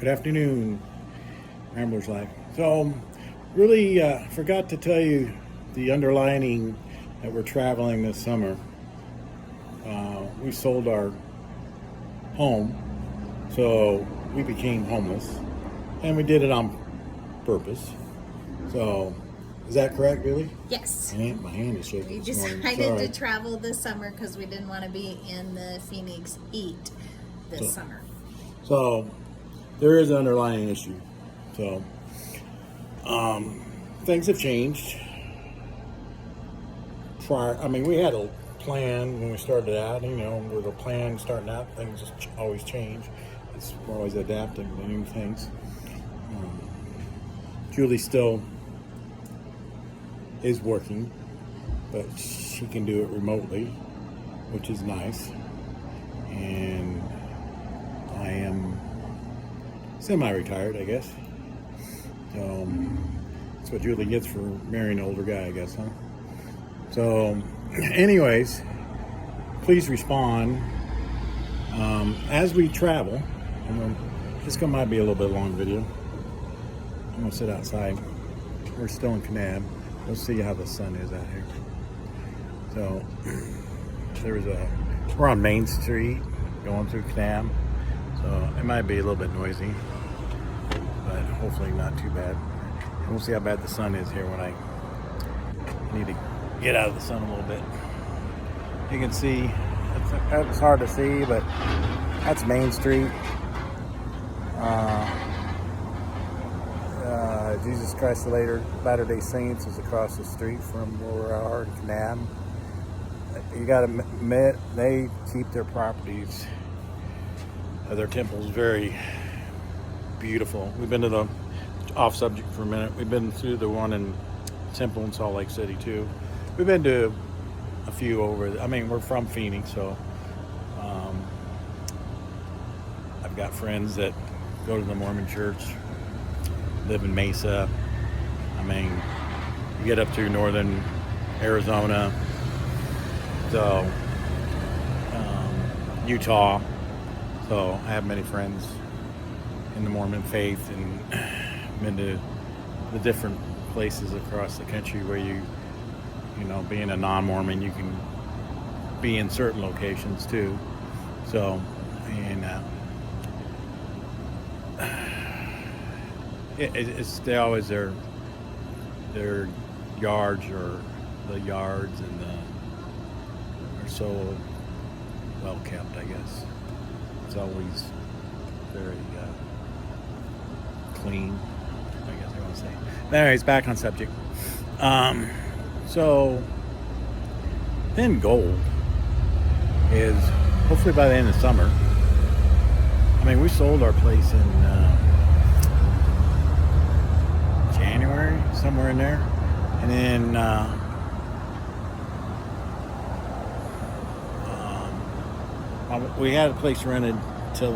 Good afternoon, Ramblers Life. So, really forgot to tell you the underlining that we're traveling this summer. We sold our home, so we became homeless, and we did it on purpose. So, is that correct, really? Yes. My hand is shaking. We this morning. decided Sorry. to travel this summer because we didn't want to be in the Phoenix heat this summer. So, there is an underlying issue. So, things have changed. We had a plan when we started out. With a plan starting out, things just always change. We're always adapting to new things. Julie still is working, but she can do it remotely, which is nice. And I am semi-retired, I guess. So that's what Julie gets for marrying an older guy, I guess, huh? So, anyways, please respond as we travel. This might be a little bit long video. I'm gonna sit outside. We're still in Kanab. We'll see how the sun is out here. So, we're on Main Street going through Kanab. So it might be a little bit noisy, but hopefully not too bad. And we'll see how bad the sun is here when I need to get out of the sun a little bit. You can see, it's hard to see, but that's Main Street. Jesus Christ the Latter-day Saints is across the street from where we are in Kanab. You gotta admit, they keep their properties, their temples, very beautiful. We've been to the, off subject for a minute, we've been through the one in Temple in Salt Lake City too. We've been to a few we're from Phoenix, so I've got friends that go to the Mormon church, live in Mesa. You get up to northern Arizona, so Utah. So I have many friends in the Mormon faith, and been to the different places across the country where being a non-Mormon, you can be in certain locations too. So, and they always their yards, or the yards, and are so well kept, I guess. It's always very clean, I guess I want to say. But anyways, back on subject. So then gold is hopefully by the end of summer. We sold our place in January, somewhere in there, and then we had a place rented till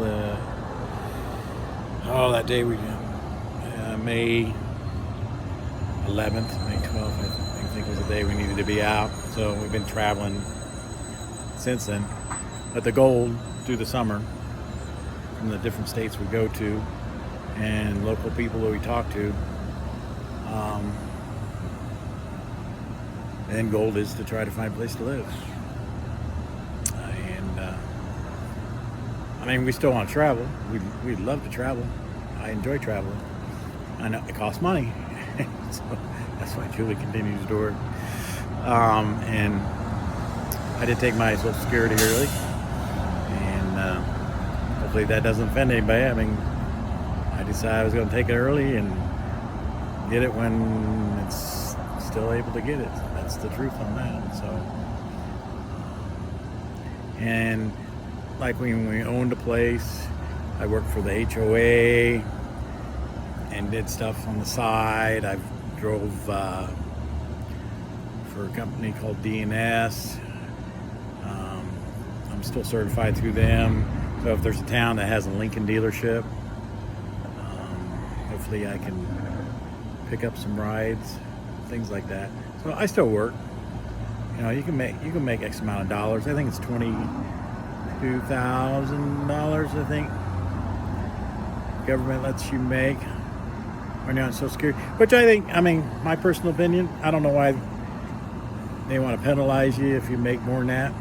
that day May 11th, May 12th, I think was the day we needed to be out. So we've been traveling since then. But the goal through the summer, from the different states we go to and local people that we talk to, and goal is to try to find a place to live. We still want to travel. We'd love to travel. I enjoy traveling. I know it costs money, so that's why Julie continues to do it. And I did take my Social Security early, and hopefully that doesn't offend anybody. I decided I was going to take it early and get it when it's still able to get it. That's the truth on that. So, and like when we owned a place, I worked for the HOA and did stuff on the side. I drove for a company called DNS. I'm still certified through them. So if there's a town that has a Lincoln dealership, hopefully I can pick up some rides, things like that. So I still work. You can make X amount of dollars. I think it's $22,000. I think government lets you make when you're on Social Security. Which I mean, my personal opinion, I don't know why they want to penalize you if you make more than that.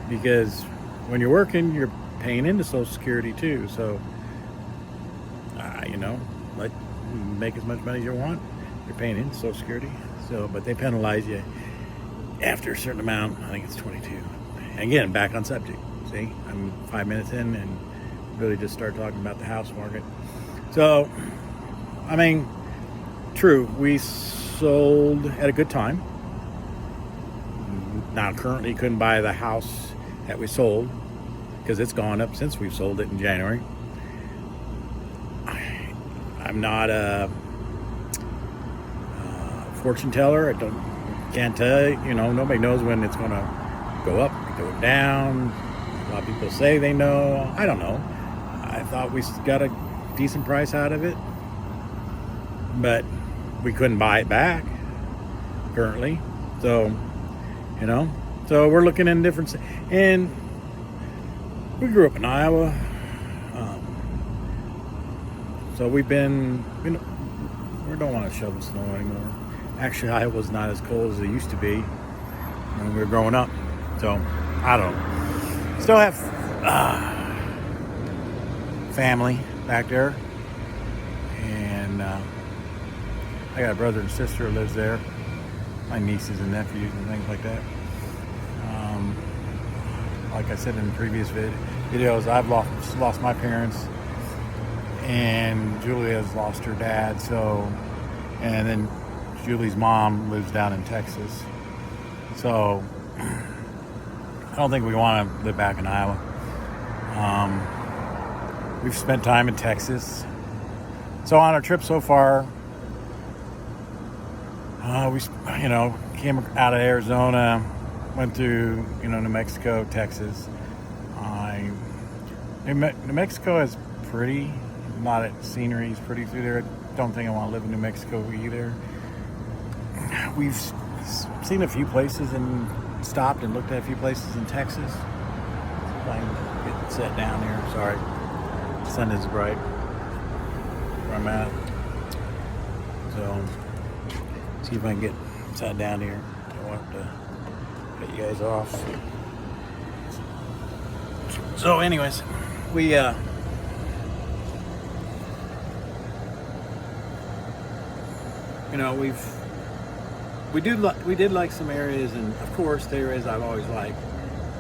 Because when you're working, you're paying into Social Security too. So, let make as much money as you want. You're paying into Social Security. So, but they penalize you after a certain amount. I think it's 22. Again, back on subject. See, I'm 5 minutes in and really just start talking about the house market. So, I mean, true, we sold at a good time. Now, currently, couldn't buy the house that we sold because it's gone up since we've sold it in January. I'm not a fortune teller. Can't tell you. Nobody knows when it's going to go up, go down. A lot of people say they know. I don't know. I thought we got a decent price out of it, but we couldn't buy it back currently. So, so we're looking in different, and we grew up in Iowa. So we don't want to shovel snow anymore. Actually, Iowa's not as cold as it used to be when we were growing up. So, I don't know. Still have family back there. And I got a brother and sister who lives there. My nieces and nephews and things like that. Like I said in previous videos, I've lost my parents. And Julia's lost her dad. And then Julie's mom lives down in Texas. So I don't think we want to live back in Iowa. We've spent time in Texas. So on our trip so far, we came out of Arizona, went through New Mexico, Texas. New Mexico is pretty. A lot of scenery is pretty through there. Don't think I want to live in New Mexico either. We've seen a few places and stopped and looked at a few places in Texas. If I can get set down here. Sorry, the sun is bright where I'm at. So, see if I can get sat down here. I want to get you guys off. So, anyways, we we did like some areas, and of course the areas I've always liked.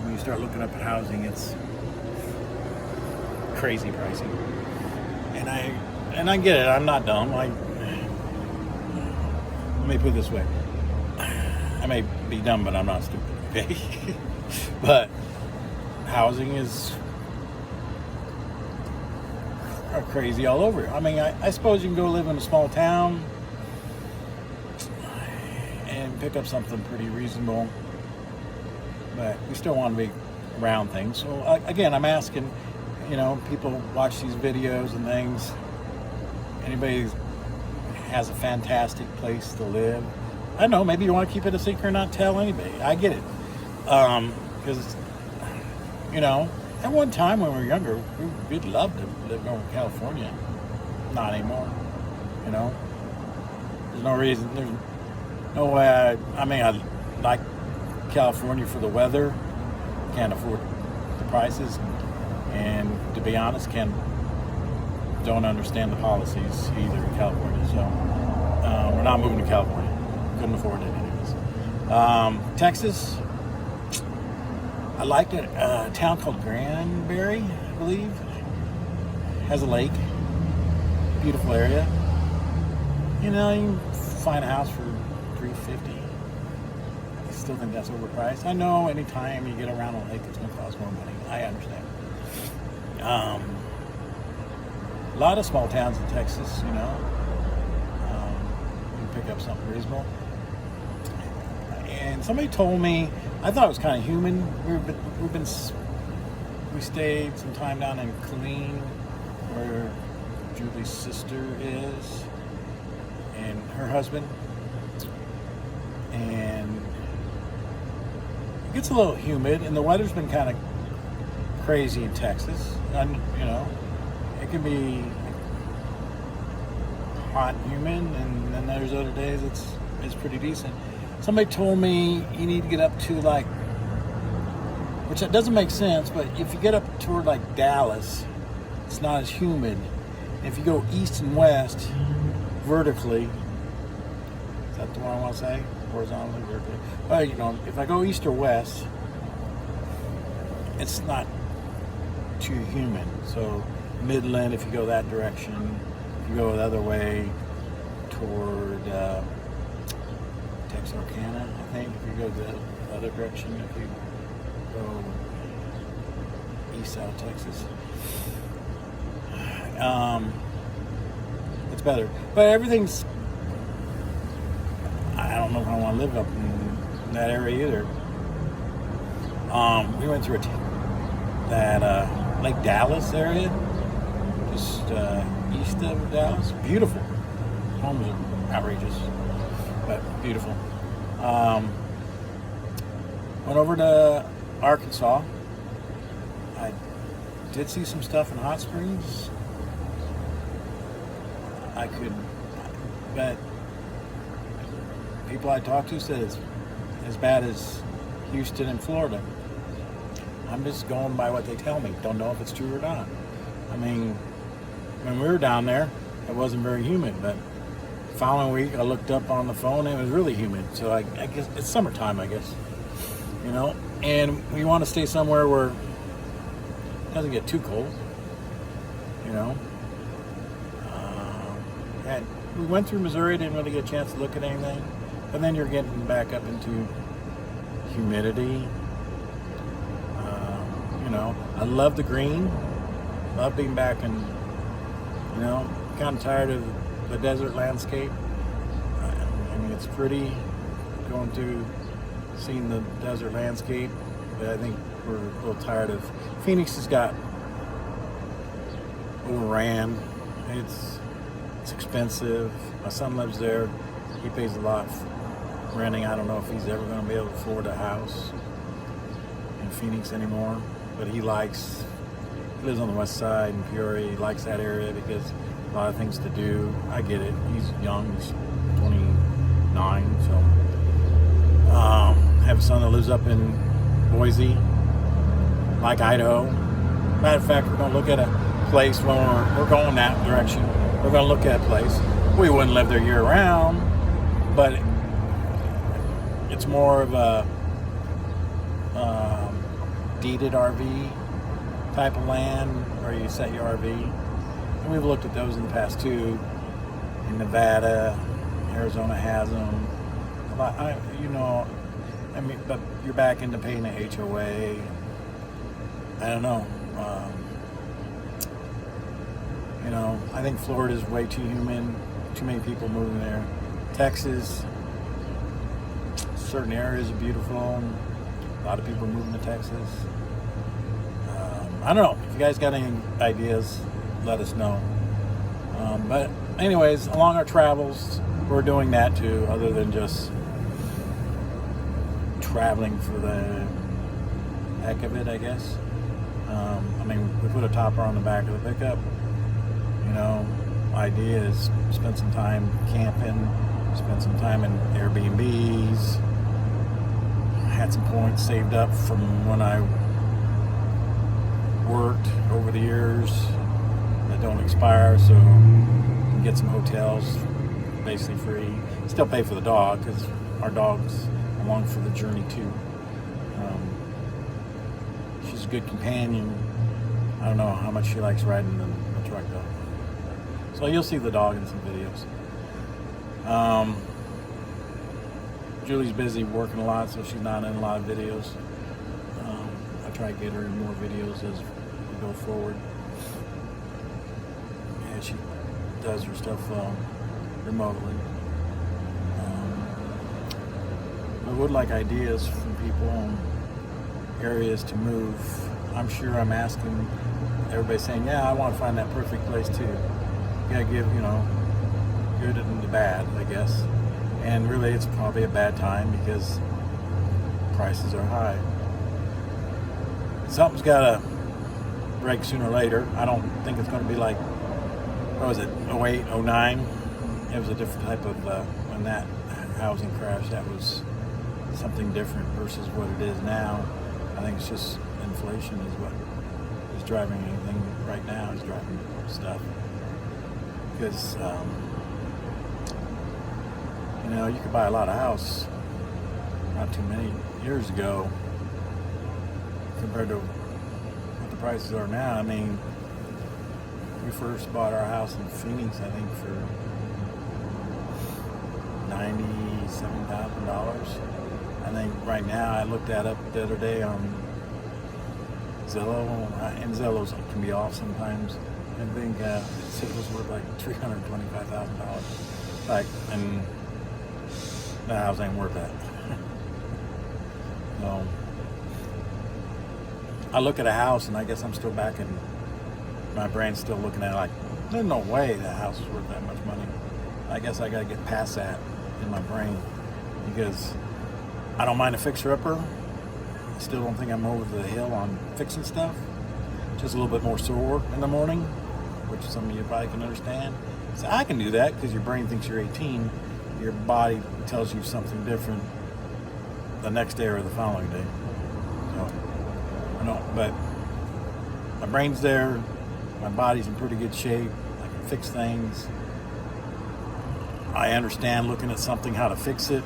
When you start looking up at housing, it's crazy pricey, and I get it. I'm not dumb. Let me put it this way: I may be dumb, but I'm not stupid. Okay, but housing is crazy all over. I mean, I suppose you can go live in a small town and pick up something pretty reasonable, but we still want to be around things. So again, I'm asking, people watch these videos and things. Anybody has a fantastic place to live? I don't know. Maybe you want to keep it a secret and not tell anybody. I get it, because at one time when we were younger, we'd love to live over in California. Not anymore. There's no reason. There's no way. I like California for the weather. Can't afford the prices, and to be honest, don't understand the policies either in California. So we're not moving to California. Couldn't afford it anyways. Texas. I liked it. A town called Granbury, I believe, has a lake. Beautiful area. You can find a house for $350. I still think that's overpriced. I know anytime you get around a lake, it's going to cost more money. I understand. A lot of small towns in Texas, you can pick up something reasonable. And somebody told me, I thought it was kind of human. We stayed some time down in Killeen, where Julie's sister is, and her husband. And it gets a little humid, and the weather's been kind of crazy in Texas. And, it can be hot and humid, and then there's other days it's pretty decent. Somebody told me you need to get up to like, which that doesn't make sense, but if you get up toward like Dallas, it's not as humid. If you go east and west vertically, is that the one I want to say? Horizontally, vertically. Well, you know, if I go east or west, it's not too humid. So Midland, if you go that direction, if you go the other way toward Texarkana, I think, if you go the other direction, if you go east out of Texas, it's better. But everything's, I don't know if I want to live up in that area either. We went through that Lake Dallas area, just east of Dallas. Beautiful. Homes are outrageous, but beautiful. Went over to Arkansas. I did see some stuff in Hot Springs. I could bet people I talked to said it's as bad as Houston and Florida. I'm just going by what they tell me. Don't know if it's true or not. I mean, when we were down there, it wasn't very humid, but the following week I looked up on the phone and it was really humid. So I guess it's summertime, I guess. You know, and we want to stay somewhere where it doesn't get too cold. You know, and we went through Missouri, didn't really get a chance to look at anything, and then you're getting back up into humidity. You know, I love the green. Love being back in. You know, kind of tired of the desert landscape. I mean, it's pretty going through. Seen the desert landscape, but I think we're a little tired of. Phoenix has got overran. It's expensive. My son lives there. He pays a lot for renting. I don't know if he's ever going to be able to afford a house in Phoenix anymore. But he lives on the west side in Peoria. He likes that area because a lot of things to do. I get it. He's young. He's 29, so. Have a son that lives up in Boise, like Idaho. Matter of fact, we're going to look at a place when we're going that direction. We're going to look at a place. We wouldn't live there year round, but it's more of a deeded RV type of land where you set your RV. And we've looked at those in the past too. In Nevada, Arizona has them. I mean, but you're back into paying a HOA. I don't know. You know, I think Florida's way too humid. Too many people moving there. Texas, certain areas are beautiful. A lot of people moving to Texas. I don't know. If you guys got any ideas, let us know. But anyways, along our travels, we're doing that too, other than just traveling for the heck of it, I guess. I mean, we put a topper on the back of the pickup. You know, idea is spend some time camping, spend some time in Airbnbs. Had some points saved up from when I worked over the years that don't expire, so you can get some hotels basically free. Still pay for the dog because our dog's along for the journey too. She's a good companion. I don't know how much she likes riding the truck though. So you'll see the dog in some videos. Julie's busy working a lot, so she's not in a lot of videos. I try to get her in more videos as we go forward. And she does her stuff remotely. I would like ideas from people on areas to move. I'm sure I'm asking, everybody's saying, yeah, I want to find that perfect place too. You gotta give, you know, good and the bad, I guess. And really it's probably a bad time because prices are high. Something's gotta break sooner or later. I don't think it's going to be like, what was it, 08, 09? It was a different type of, when that housing crash, that was something different versus what it is now. I think it's just inflation is what is driving anything right now, is driving stuff. Because, you could buy a lot of house not too many years ago compared to what the prices are now. I mean, we first bought our house in Phoenix, I think, for $97,000. I think right now, I looked that up the other day on Zillow, and Zillows can be off sometimes. I think it was worth like $325,000. Like, and the house ain't worth that. So, I look at a house, and I guess I'm still back in my brain's still looking at it like, there's no way that house is worth that much money. I guess I gotta get past that in my brain, because I don't mind a fixer-upper. I still don't think I'm over the hill on fixing stuff. Just a little bit more sore in the morning, which some of you probably can understand. So I can do that because your brain thinks you're 18. Your body tells you something different the next day or the following day. So, I don't, but my brain's there. My body's in pretty good shape. I can fix things. I understand looking at something, how to fix it.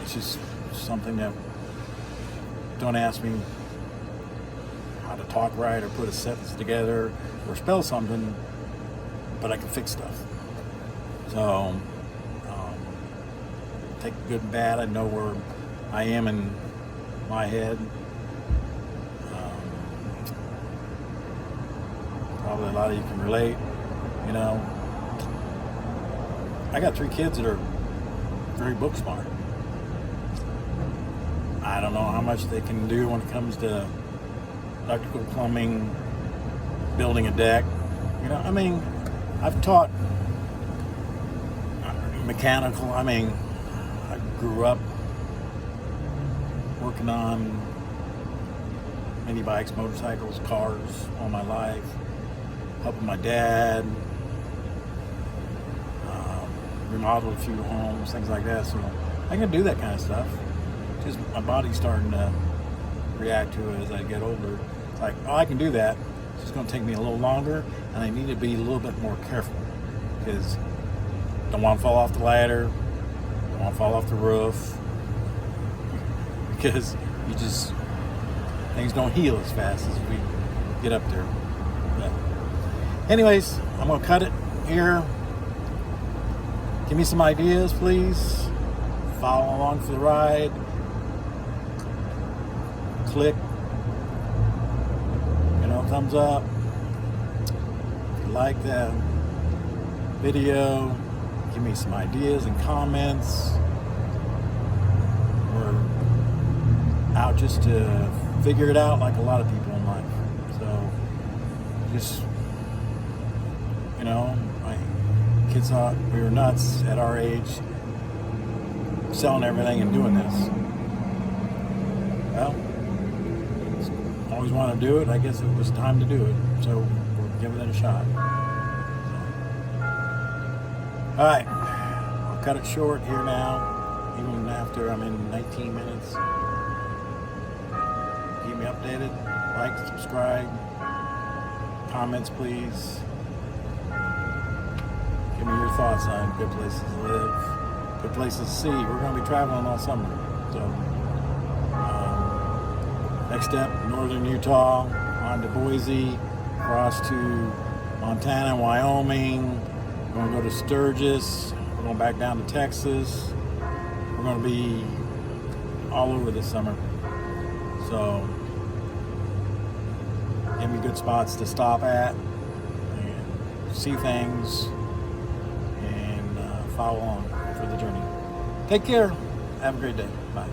It's just something that, don't ask me how to talk right or put a sentence together or spell something, but I can fix stuff. So, take good and bad. I know where I am in my head. Probably a lot of you can relate. I got 3 kids that are very book smart. I don't know how much they can do when it comes to electrical, plumbing, building a deck. I've taught mechanical. I grew up working on mini bikes, motorcycles, cars all my life, helping my dad, remodeled a few homes, things like that. So I can do that kind of stuff. Just my body's starting to react to it as I get older. It's like, I can do that. It's just going to take me a little longer, and I need to be a little bit more careful, because I don't want to fall off the ladder, don't want to fall off the roof, because things don't heal as fast as we get up there. But anyways, I'm going to cut it here. Give me some ideas, please. Follow along for the ride. Click, thumbs up. If you like the video, give me some ideas and comments. We're out just to figure it out, like a lot of people in life. So, just, my kids thought we were nuts at our age, selling everything and doing this. Well, always want to do it. I guess it was time to do it, so we're giving it a shot. All right, I'll cut it short here now, even after I'm in 19 minutes. Keep me updated. Like, subscribe, comments, please. Give me your thoughts on good places to live, good places to see. We're going to be traveling all summer, so. Next step, northern Utah, on to Boise, across to Montana and Wyoming. We're going to go to Sturgis. We're going back down to Texas. We're going to be all over this summer. So, give me good spots to stop at and see things and follow along for the journey. Take care. Have a great day. Bye.